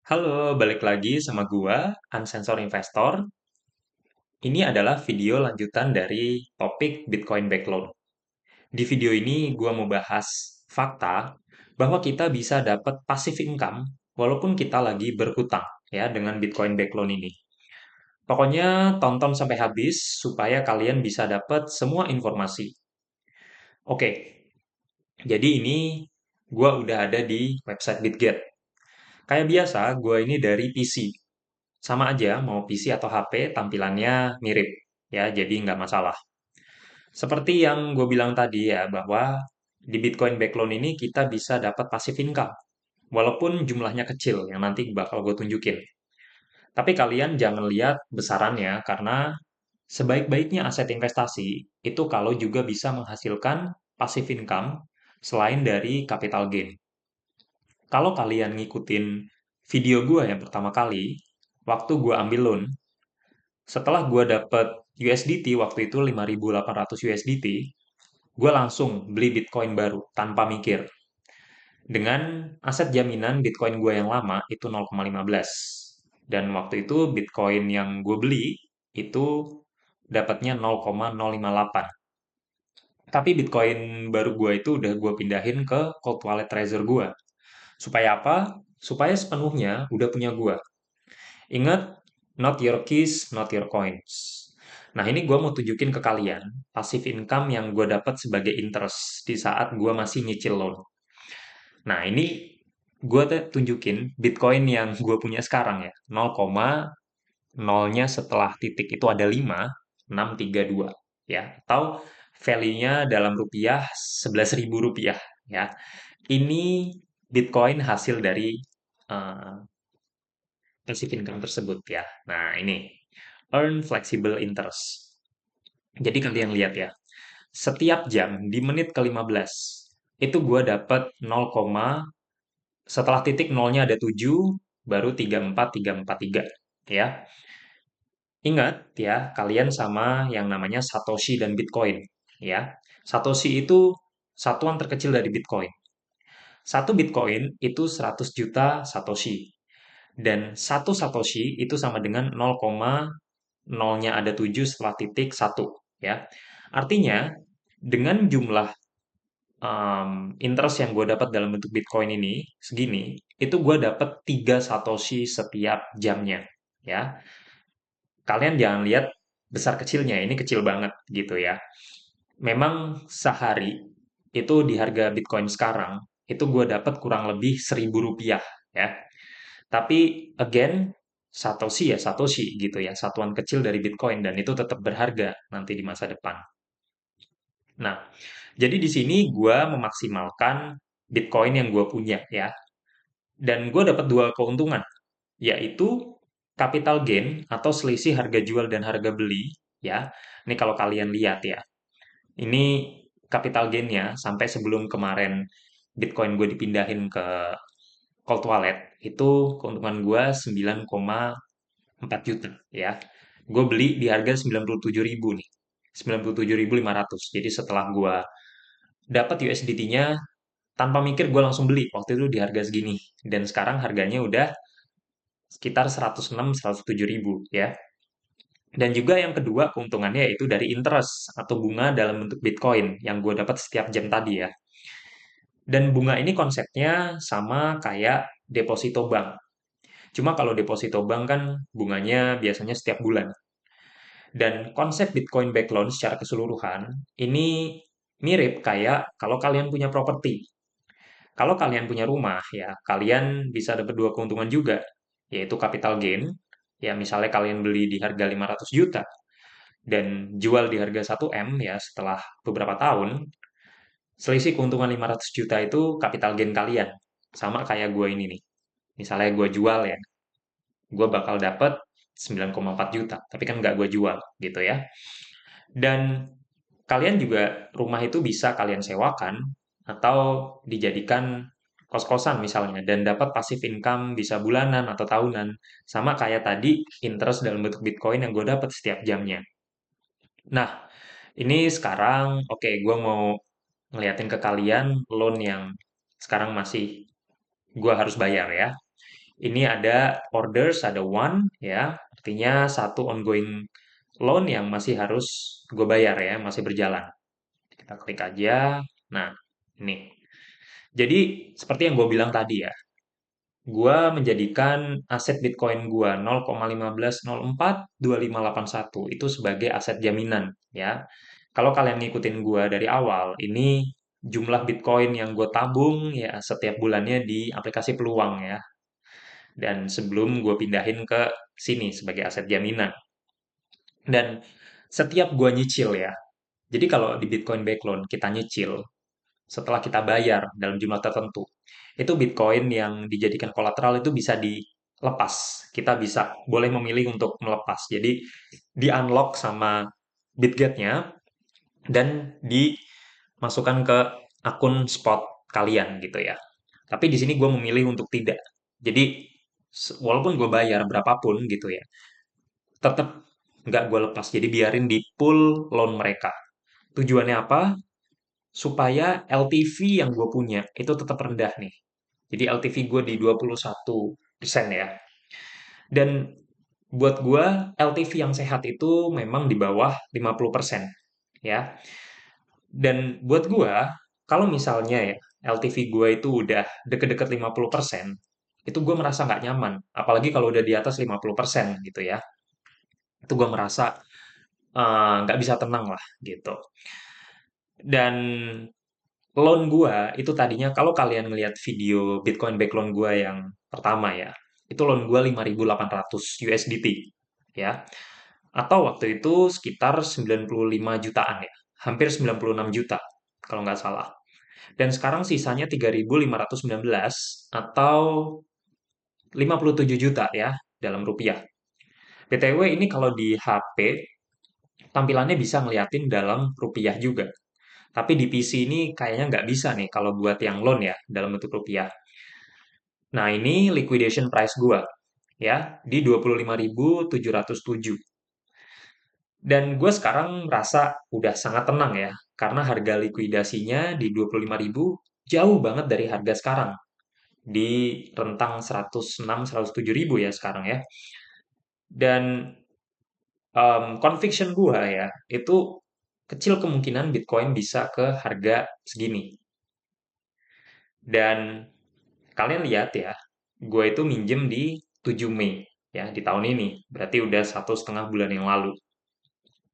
Halo, balik lagi sama gua, Unsensor Investor. Ini adalah video lanjutan dari topik Bitcoin Backloan. Di video ini gua mau bahas fakta bahwa kita bisa dapat passive income walaupun kita lagi berhutang ya dengan Bitcoin Backloan ini. Pokoknya tonton sampai habis supaya kalian bisa dapat semua informasi. Oke, jadi ini gua udah ada di website BitGet. Kayak biasa, gua ini dari PC. Sama aja, mau PC atau HP, tampilannya mirip. Ya, jadi nggak masalah. Seperti yang gue bilang tadi ya, bahwa di Bitcoin Backloan ini kita bisa dapat passive income. Walaupun jumlahnya kecil, yang nanti bakal gue tunjukin. Tapi kalian jangan lihat besarannya, karena sebaik-baiknya aset investasi itu kalau juga bisa menghasilkan passive income selain dari capital gain. Kalau kalian ngikutin video gue yang pertama kali, waktu gue ambil loan, setelah gue dapet USDT waktu itu 5.800 USDT, gue langsung beli Bitcoin baru tanpa mikir. Dengan aset jaminan Bitcoin gue yang lama itu 0,15. Dan waktu itu Bitcoin yang gue beli itu dapatnya 0,058. Tapi Bitcoin baru gue itu udah gue pindahin ke cold wallet Trezor gue. Supaya apa? Supaya sepenuhnya udah punya gue. Ingat, not your keys, not your coins. Nah, ini gue mau tunjukin ke kalian passive income yang gue dapat sebagai interest di saat gue masih nyicil loan. Nah, ini gue tunjukin Bitcoin yang gue punya sekarang ya. 0,0-nya setelah titik itu ada 5,632 ya. Atau value-nya dalam rupiah 11.000 rupiah ya. Ini Bitcoin hasil dari eh, passive income tersebut ya. Nah, ini earn flexible interest. Jadi kalian lihat ya, setiap jam di menit ke-15 itu gue dapat 0, setelah titik nolnya ada 7, baru 34,343 ya. Ingat ya, kalian sama yang namanya Satoshi dan Bitcoin ya. Satoshi itu satuan terkecil dari Bitcoin. Satu Bitcoin itu 100 juta Satoshi. Dan satu Satoshi itu sama dengan 0,0-nya ada 7 setelah titik 1 ya. Artinya dengan jumlah interest yang gue dapat dalam bentuk Bitcoin ini segini, itu gue dapat 3 Satoshi setiap jamnya ya. Kalian jangan lihat besar kecilnya, ini kecil banget gitu ya. Memang sehari itu di harga Bitcoin sekarang itu gue dapat kurang lebih 1.000 rupiah ya. Tapi again, Satoshi ya Satoshi gitu ya, satuan kecil dari Bitcoin dan itu tetap berharga nanti di masa depan. Nah, jadi di sini gue memaksimalkan Bitcoin yang gue punya ya. Dan gue dapat dua keuntungan, yaitu capital gain atau selisih harga jual dan harga beli ya. Ini kalau kalian lihat ya. Ini capital gain-nya sampai sebelum kemarin Bitcoin gue dipindahin ke cold wallet, itu keuntungan gue 9,4 juta ya. Gue beli di harga 97.000 nih. 97.500. Jadi setelah gue dapat USDT-nya, tanpa mikir gue langsung beli. Waktu itu di harga segini. Dan sekarang harganya udah sekitar 106-107 ribu ya. Dan juga yang kedua keuntungannya yaitu dari interest atau bunga dalam bentuk Bitcoin yang gue dapat setiap jam tadi ya. Dan bunga ini konsepnya sama kayak deposito bank. Cuma kalau deposito bank kan bunganya biasanya setiap bulan. Dan konsep Bitcoin back loan secara keseluruhan ini mirip kayak kalau kalian punya properti. Kalau kalian punya rumah ya, kalian bisa dapat dua keuntungan juga, yaitu capital gain. Ya, misalnya kalian beli di harga 500 juta dan jual di harga 1 M ya setelah beberapa tahun, selisih keuntungan 500 juta itu capital gain kalian. Sama kayak gue ini nih. Misalnya gue jual ya, gue bakal dapat 9,4 juta, tapi kan nggak gue jual gitu ya. Dan kalian juga rumah itu bisa kalian sewakan atau dijadikan kos-kosan misalnya dan dapat passive income bisa bulanan atau tahunan. Sama kayak tadi interest dalam bentuk Bitcoin yang gue dapat setiap jamnya. Nah, ini sekarang oke gue mau ngeliatin ke kalian loan yang sekarang masih gue harus bayar ya. Ini ada orders, ada one, ya, artinya satu ongoing loan yang masih harus gue bayar ya, masih berjalan. Kita klik aja. Nah, ini. Jadi, seperti yang gue bilang tadi ya, gue menjadikan aset Bitcoin gue 0,15042581 itu sebagai aset jaminan ya. Kalau kalian ngikutin gue dari awal, ini jumlah Bitcoin yang gue tabung ya setiap bulannya di aplikasi Peluang ya. Dan sebelum gue pindahin ke sini sebagai aset jaminan. Dan setiap gue nyicil ya, jadi kalau di Bitcoin Backloan kita nyicil, setelah kita bayar dalam jumlah tertentu, itu Bitcoin yang dijadikan kolateral itu bisa dilepas. Kita bisa boleh memilih untuk melepas. Jadi di-unlock sama Bitget-nya dan dimasukkan ke akun spot kalian gitu ya. Tapi di sini gue memilih untuk tidak. Jadi walaupun gue bayar berapapun gitu ya, tetap nggak gue lepas. Jadi biarin di pool loan mereka. Tujuannya apa? Supaya LTV yang gue punya itu tetap rendah nih. Jadi LTV gue di 21% ya. Dan buat gue LTV yang sehat itu memang di bawah 50% ya. Dan buat gue kalau misalnya ya LTV gue itu udah deket-deket 50%, itu gue merasa nggak nyaman. Apalagi kalau udah di atas 50% gitu ya. Itu gue merasa nggak bisa tenang lah gitu. Dan loan gua itu tadinya kalau kalian ngelihat video Bitcoin back loan gua yang pertama ya, itu loan gua 5.800 USDT ya. Atau waktu itu sekitar 95 jutaan ya, hampir 96 juta kalau nggak salah. Dan sekarang sisanya 3.519 atau 57 juta ya dalam rupiah. BTW ini kalau di HP tampilannya bisa ngeliatin dalam rupiah juga. Tapi di PC ini kayaknya nggak bisa nih kalau buat yang loan ya, dalam bentuk rupiah. Nah, ini liquidation price gua ya, di 25.707. Dan gue sekarang merasa udah sangat tenang ya, karena harga likuidasinya di 25.000 jauh banget dari harga sekarang. Di rentang 106-107 ribu ya sekarang ya. Dan conviction gua ya, itu kecil kemungkinan Bitcoin bisa ke harga segini. Dan kalian lihat ya, gue itu minjem di 7 Mei ya, di tahun ini. Berarti udah 1,5 bulan yang lalu.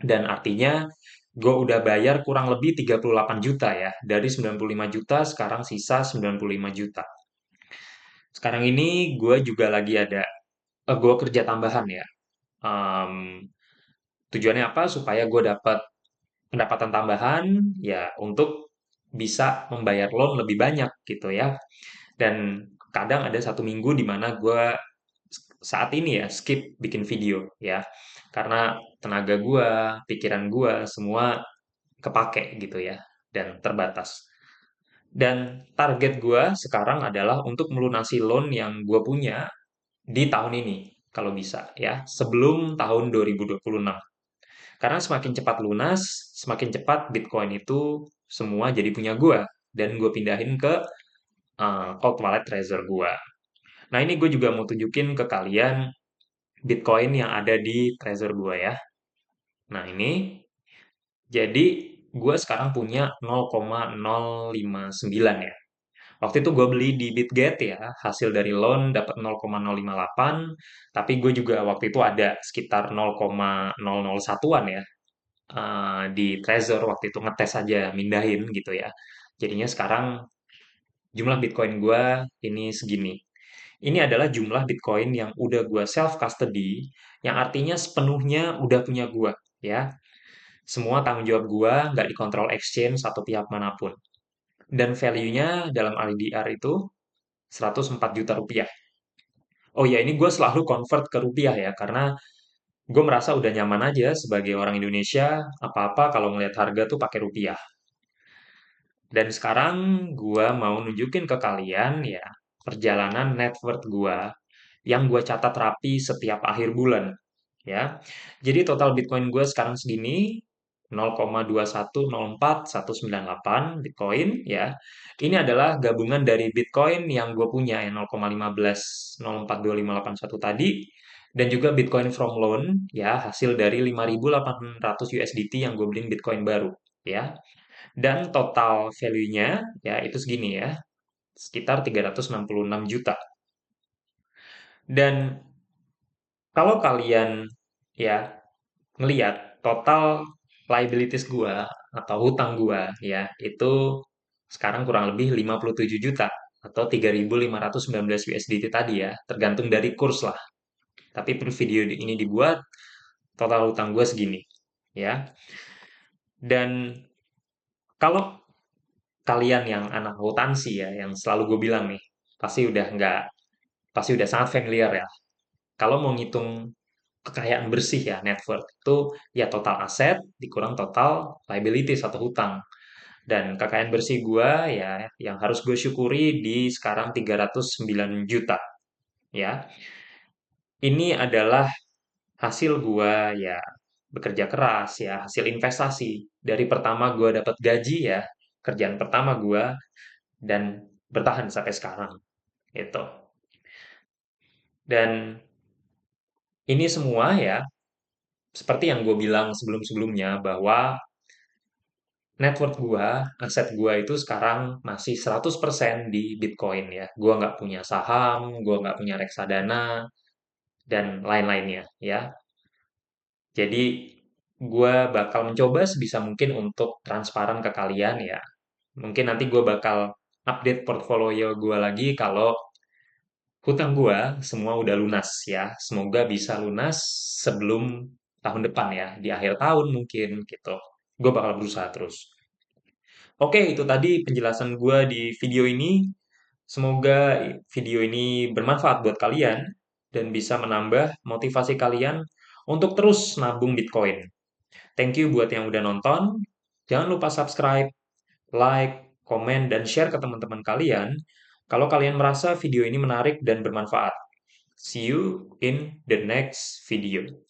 Dan artinya gue udah bayar kurang lebih 38 juta ya. Dari 95 juta sekarang sisa 95 juta. Sekarang ini gue juga lagi ada, gue kerja tambahan ya. Em, tujuannya apa? Supaya gue dapat pendapatan tambahan ya untuk bisa membayar loan lebih banyak gitu ya. Dan kadang ada satu minggu di mana gue saat ini ya skip bikin video ya karena tenaga gue, pikiran gue semua kepake gitu ya dan terbatas. Dan target gue sekarang adalah untuk melunasi loan yang gue punya di tahun ini kalau bisa ya sebelum tahun 2026. Karena semakin cepat lunas, semakin cepat Bitcoin itu semua jadi punya gue dan gue pindahin ke cold wallet Trezor gue. Nah, ini gue juga mau tunjukin ke kalian Bitcoin yang ada di Trezor gue ya. Nah, ini jadi gue sekarang punya 0,059 ya. Waktu itu gue beli di Bitget ya, hasil dari loan dapat 0,058, tapi gue juga waktu itu ada sekitar 0,001-an ya di Trezor waktu itu ngetes aja mindahin gitu ya. Jadinya sekarang jumlah Bitcoin gue ini segini. Ini adalah jumlah Bitcoin yang udah gue self custody, yang artinya sepenuhnya udah punya gue ya. Semua tanggung jawab gua nggak dikontrol exchange atau pihak manapun. Dan value-nya dalam IDR itu 104 juta rupiah. Oh ya, ini gue selalu convert ke rupiah ya, karena gue merasa udah nyaman aja sebagai orang Indonesia, apa-apa kalau ngelihat harga tuh pakai rupiah. Dan sekarang gue mau nunjukin ke kalian ya, perjalanan net worth gue yang gue catat rapi setiap akhir bulan. Ya, jadi total Bitcoin gue sekarang segini, 0,2104198 Bitcoin ya. Ini adalah gabungan dari Bitcoin yang gue punya yang 0,15042581 tadi dan juga Bitcoin from loan ya, hasil dari 5.800 USDT yang gue beliin Bitcoin baru ya. Dan total value-nya ya itu segini ya, sekitar 366 juta. Dan kalau kalian ya ngelihat total liabilities gua atau hutang gua ya itu sekarang kurang lebih 57 juta atau 3.519 USDT tadi ya, tergantung dari kurs lah. Tapi video ini dibuat total hutang gua segini ya. Dan kalau kalian yang anak akuntansi ya, yang selalu gue bilang nih, pasti udah sangat familiar ya. Kalau mau ngitung kekayaan bersih ya, net worth itu ya total aset dikurang total liabilities atau hutang. Dan kekayaan bersih gue ya yang harus gue syukuri di sekarang 309 juta ya. Ini adalah hasil gue ya bekerja keras ya, hasil investasi. Dari pertama gue dapat gaji ya, kerjaan pertama gue dan bertahan sampai sekarang itu. Dan ini semua ya seperti yang gue bilang sebelum-sebelumnya bahwa net worth gua, aset gua itu sekarang masih 100% di Bitcoin ya. Gua nggak punya saham, gua nggak punya reksadana, dan lain-lainnya ya. Jadi gua bakal mencoba sebisa mungkin untuk transparan ke kalian ya. Mungkin nanti gua bakal update portfolio gua lagi kalau hutang gua semua udah lunas ya. Semoga bisa lunas sebelum tahun depan ya, di akhir tahun mungkin gitu. Gue bakal berusaha terus. Oke, itu tadi penjelasan gue di video ini. Semoga video ini bermanfaat buat kalian dan bisa menambah motivasi kalian untuk terus nabung Bitcoin. Thank you buat yang udah nonton. Jangan lupa subscribe, like, komen, dan share ke teman-teman kalian kalau kalian merasa video ini menarik dan bermanfaat. See you in the next video.